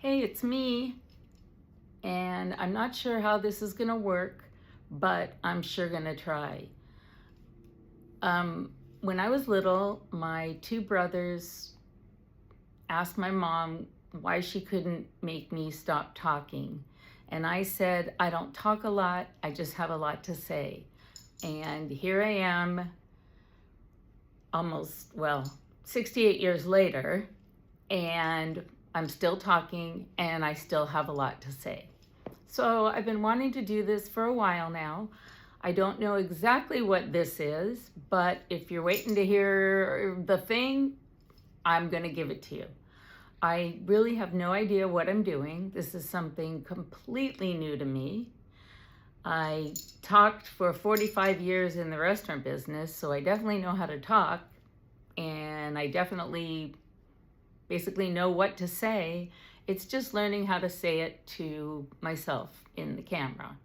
Hey, it's me, and I'm not sure how this is gonna work, but I'm sure gonna try. When I was little, my two brothers asked my mom why she couldn't make me stop talking. And I said, I don't talk a lot, I just have a lot to say. And here I am, almost, 68 years later, and I'm still talking and I still have a lot to say. So I've been wanting to do this for a while now. I don't know exactly what this is, but if you're waiting to hear the thing, I'm going to give it to you. I really have no idea what I'm doing. This is something completely new to me. I talked for 45 years in the restaurant business, so I definitely know how to talk, and I definitely basically know what to say. It's just learning how to say it to myself in the camera.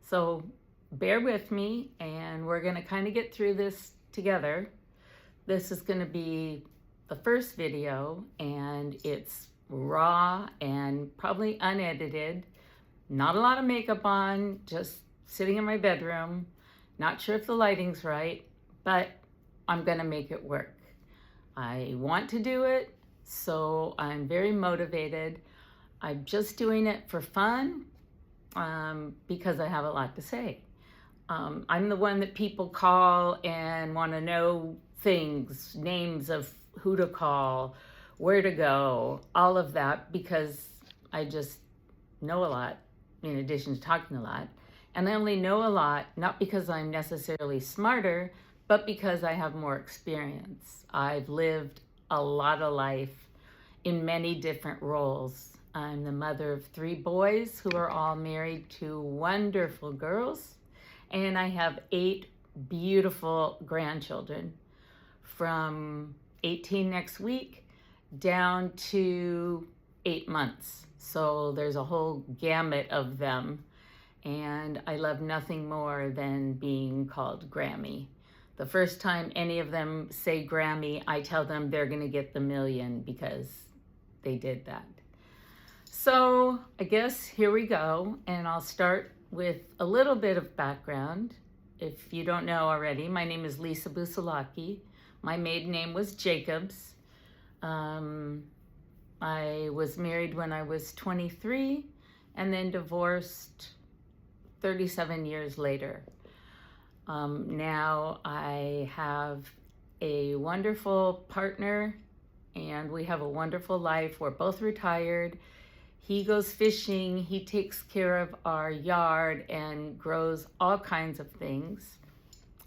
So bear with me, and we're going to kind of get through this together. This is going to be the first video, and it's raw and probably unedited. Not a lot of makeup on, just sitting in my bedroom. Not sure if the lighting's right, but I'm going to make it work. I want to do it, so I'm very motivated. I'm just doing it for fun because I have a lot to say. I'm the one that people call and want to know things, names of who to call, where to go, all of that, because I just know a lot in addition to talking a lot. And I only know a lot, not because I'm necessarily smarter, but because I have more experience. I've lived a lot of life in many different roles. I'm the mother of 3 boys who are all married to wonderful girls, and I have 8 beautiful grandchildren, from 18 next week down to 8 months. So there's a whole gamut of them, and I love nothing more than being called Grammy. The first time any of them say Grammy, I tell them they're gonna get the million because they did that. So I guess here we go, and I'll start with a little bit of background. If you don't know already, my name is Lisa Busalaki. My maiden name was Jacobs. I was married when I was 23 and then divorced 37 years later. Now I have a wonderful partner and we have a wonderful life. We're both retired. He goes fishing, he takes care of our yard and grows all kinds of things.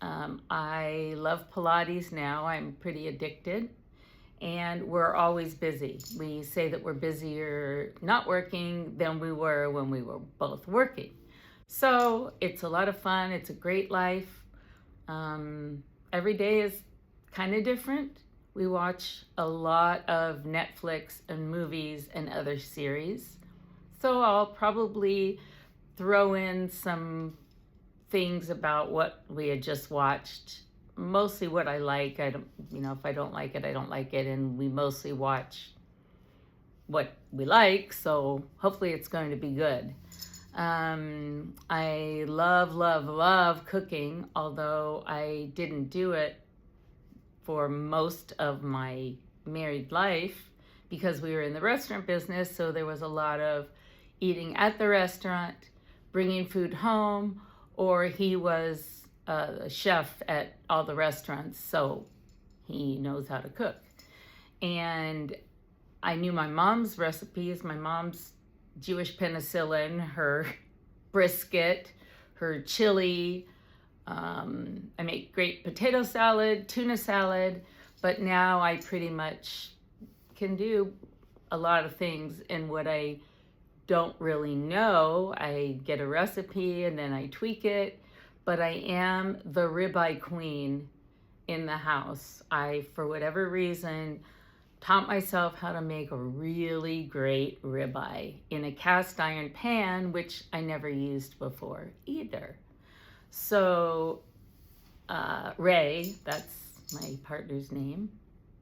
I love Pilates now. I'm pretty addicted, and we're always busy. We say that we're busier not working than we were when we were both working. So it's a lot of fun. It's a great life. Every day is kind of different. We watch a lot of Netflix and movies and other series. So I'll probably throw in some things about what we had just watched. Mostly what I like. I don't, if I don't like it, I don't like it. And we mostly watch what we like. So hopefully it's going to be good. I love, love, love cooking, although I didn't do it for most of my married life because we were in the restaurant business. So there was a lot of eating at the restaurant, bringing food home, or he was a chef at all the restaurants, so he knows how to cook. And I knew my mom's recipes, my mom's Jewish penicillin, her brisket, her chili. I make great potato salad, tuna salad, but now I pretty much can do a lot of things. And what I don't really know, I get a recipe and then I tweak it, but I am the ribeye queen in the house. I, for whatever reason, taught myself how to make a really great ribeye in a cast iron pan, which I never used before either. So Ray, that's my partner's name,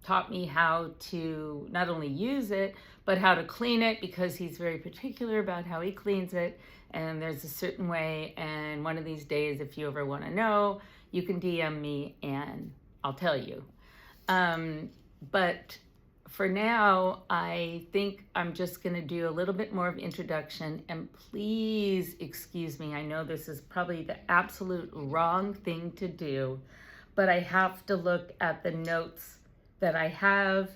taught me how to not only use it, but how to clean it, because he's very particular about how he cleans it. And there's a certain way. And one of these days, if you ever want to know, you can DM me and I'll tell you. But for now, I think I'm just going to do a little bit more of introduction. And please excuse me. I know this is probably the absolute wrong thing to do, but I have to look at the notes that I have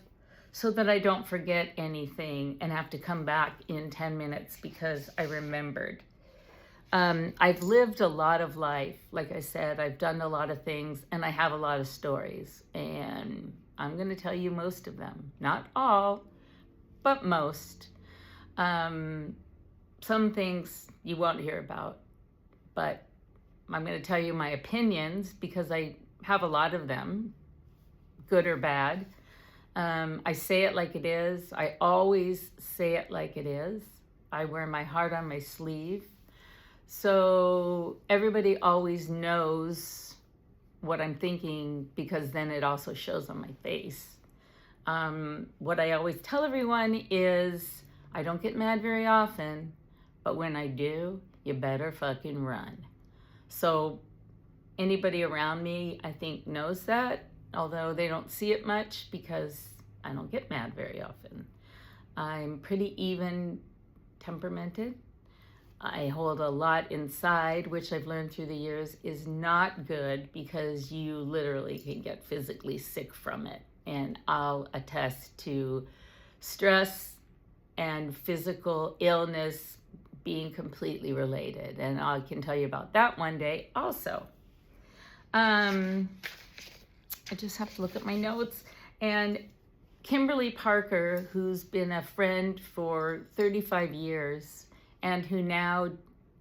so that I don't forget anything and have to come back in 10 minutes because I remembered. I've lived a lot of life. Like I said, I've done a lot of things and I have a lot of stories, and I'm going to tell you most of them. Not all, but most. Some things you won't hear about, but I'm going to tell you my opinions because I have a lot of them, good or bad. I say it like it is. I always say it like it is. I wear my heart on my sleeve. So everybody always knows what I'm thinking because then it also shows on my face. What I always tell everyone is I don't get mad very often, but when I do, you better fucking run. So anybody around me, I think, knows that, although they don't see it much because I don't get mad very often. I'm pretty even temperamented. I hold a lot inside, which I've learned through the years is not good because you literally can get physically sick from it. And I'll attest to stress and physical illness being completely related. And I can tell you about that one day also. I just have to look at my notes. And Kimberly Parker, who's been a friend for 35 years and who now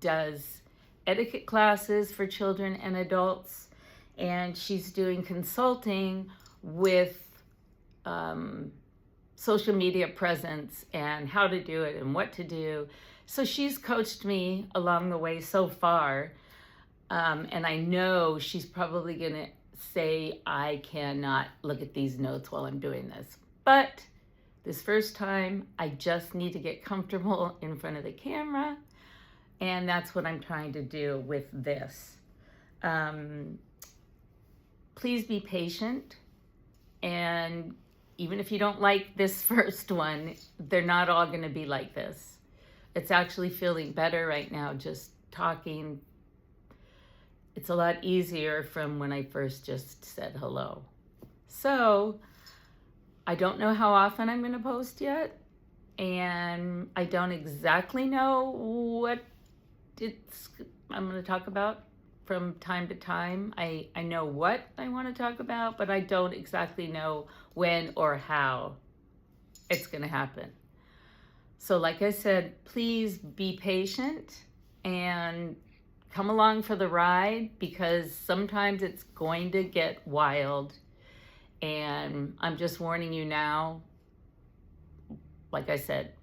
does etiquette classes for children and adults, and she's doing consulting with social media presence and how to do it and what to do. So she's coached me along the way so far. And I know she's probably going to say I cannot look at these notes while I'm doing this. But this first time, I just need to get comfortable in front of the camera. And that's what I'm trying to do with this. Please be patient. And even if you don't like this first one, they're not all going to be like this. It's actually feeling better right now, just talking. It's a lot easier from when I first just said hello. So I don't know how often I'm going to post yet. And I don't exactly know what I'm going to talk about from time to time. I know what I want to talk about, but I don't exactly know when or how it's going to happen. So like I said, please be patient and come along for the ride, because sometimes it's going to get wild. And I'm just warning you now. Like I said,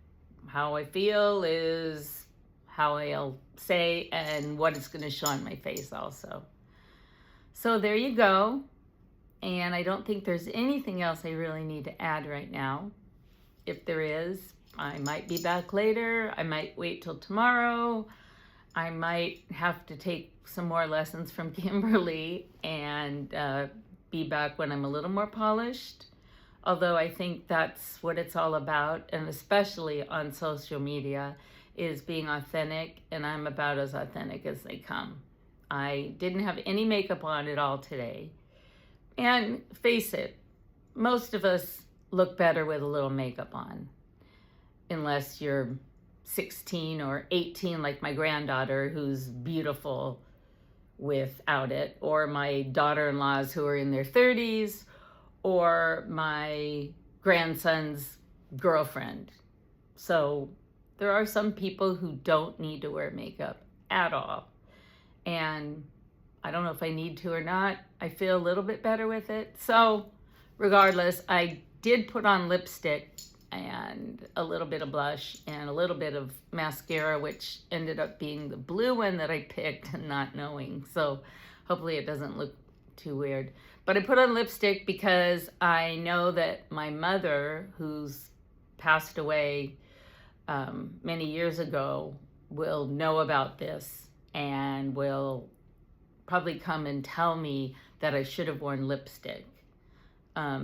how I feel is how I'll say and what it's going to show on my face also. So there you go. And I don't think there's anything else I really need to add right now. If there is, I might be back later. I might wait till tomorrow. I might have to take some more lessons from Kimberly and be back when I'm a little more polished. Although I think that's what it's all about, and especially on social media, is being authentic, and I'm about as authentic as they come. I didn't have any makeup on at all today. And face it, most of us look better with a little makeup on, unless you're 16 or 18 like my granddaughter, who's beautiful without it, or my daughter-in-laws who are in their 30s, or my grandson's girlfriend. So there are some people who don't need to wear makeup at all. And I don't know if I need to or not. I feel a little bit better with it. So regardless, I did put on lipstick and a little bit of blush and a little bit of mascara, which ended up being the blue one that I picked and not knowing. So hopefully it doesn't look too weird. But I put on lipstick because I know that my mother, who's passed away many years ago will know about this and will probably come and tell me that I should have worn lipstick.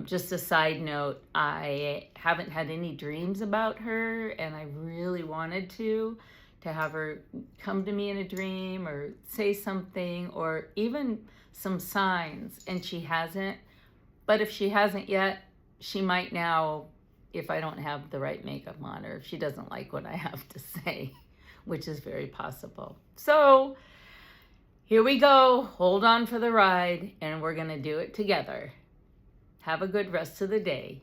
Just a side note, I haven't had any dreams about her, and I really wanted to have her come to me in a dream or say something or even some signs, and she hasn't. But if she hasn't yet, she might now if I don't have the right makeup on, or if she doesn't like what I have to say, which is very possible. So here we go. Hold on for the ride, and we're going to do it together. Have a good rest of the day.